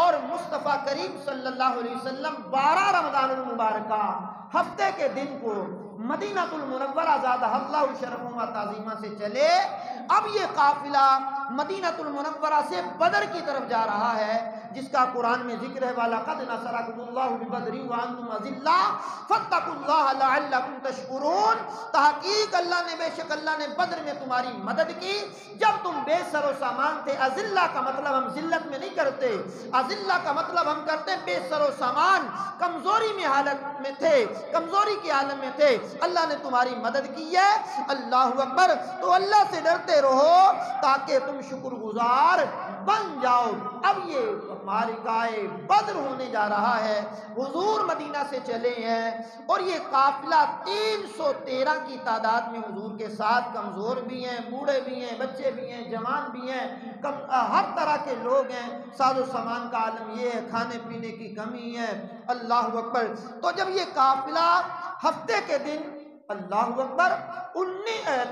اور مصطفیٰ کریم صلی اللہ علیہ وسلم 12 رمضان المبارکہ ہفتے کے دن کو مدینہ المنورہ زادہ اللہ شرف و تعظیمہ سے چلے. اب یہ قافلہ مدینہ المنورہ سے بدر کی طرف جا رہا ہے، جس کا قرآن میں ذکر ہے وَلَقَدْ نَصَرَكُمُ اللَّهُ بِبَدْرٍ وَأَنْتُمْ أَذِلَّةٌ فَاتَّقُوا اللَّهَ لَعَلَّكُمْ تَشْكُرُونَ. تحقیق اللہ نے، بے شک اللہ نے بدر میں تمہاری مدد کی جب تم بے سر و سامان تھے. اذلہ کا مطلب ہم ذلت میں نہیں کرتے، اذلہ کا مطلب ہم کرتے بے سر و سامان، کمزوری میں حالت میں تھے، کمزوری کی عالم میں تھے. اللہ نے تمہاری مدد کی ہے. اللہ اکبر. تو اللہ سے ڈرتے رہو تاکہ تم شکر گزار بن جاؤ. اب یہ معرکہ بدر ہونے جا رہا ہے. حضور مدینہ سے چلے ہیں اور یہ قافلہ 313 کی تعداد میں حضور کے ساتھ، کمزور بھی ہیں، بوڑھے بھی ہیں، بچے بھی ہیں، جوان بھی ہیں، ہر طرح کے لوگ ہیں. ساز و سامان کا عالم یہ ہے، کھانے پینے کی کمی ہے. اللہ اکبر. تو جب یہ قافلہ ہفتے کے دن اللہ اکبر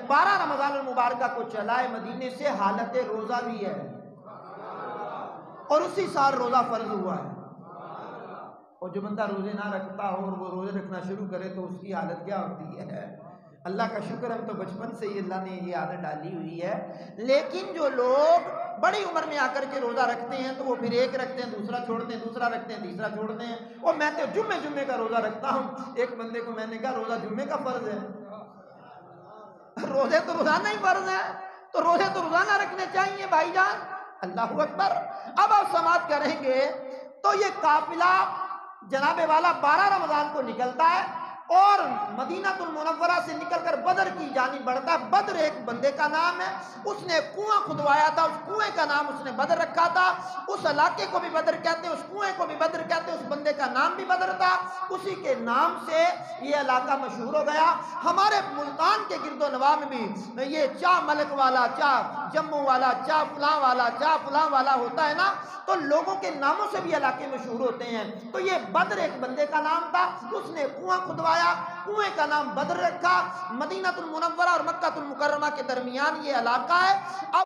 12 رمضان المبارکہ کو چلائے مدینے سے، حالت روزہ بھی ہے اور اسی سال روزہ فرض ہوا ہے. اور جو بندہ روزے نہ رکھتا ہو اور وہ روزے رکھنا شروع کرے تو اس کی حالت کیا ہوتی ہے؟ اللہ کا شکر ہم تو بچپن سے ہی اللہ نے یہ عادت ڈالی ہوئی ہے. لیکن جو لوگ بڑی عمر میں آ کر کے روزہ رکھتے ہیں تو وہ پھر ایک رکھتے ہیں، دوسرا چھوڑتے ہیں، دوسرا رکھتے ہیں، تیسرا چھوڑتے ہیں. اور میں تو جمعے کا روزہ رکھتا ہوں. ایک بندے کو میں نے کہا روزہ جمعے کا فرض ہے. روزے تو روزانہ ہی فرض ہے، تو روزے تو روزانہ رکھنے چاہیے بھائی جان. اللہ اکبر. اب آپ سماعت کریں گے تو یہ قافلہ جناب والا 12 رمضان کو نکلتا ہے اور مدینہ المنورہ سے نکل کر بدر کی جانب بڑھتا ہے. بدر ایک بندے کا نام ہے، اس نے کنواں کھدوایا تھا، اس کنویں کا نام اس نے بدر رکھا تھا. اس علاقے کو بھی بدر کہتے ہیں، اس کنویں کو بھی بدر کہتے ہیں، اس بندے کا نام بھی بدر تھا. اسی کے نام سے یہ علاقہ مشہور ہو گیا. ہمارے ملتان کے گرد و نواح میں بھی یہ چاہ ملک والا، چاہ جموں والا، چاہ فلاں والا، چاہ فلاں والا ہوتا ہے نا، تو لوگوں کے ناموں سے بھی علاقے مشہور ہوتے ہیں. تو یہ بدر ایک بندے کا نام تھا، اس نے کنواں کھدوایا، کنویں کا نام بدر رکھا. مدینہ المنورہ اور مکہ المکرمہ کے درمیان یہ علاقہ ہے. اب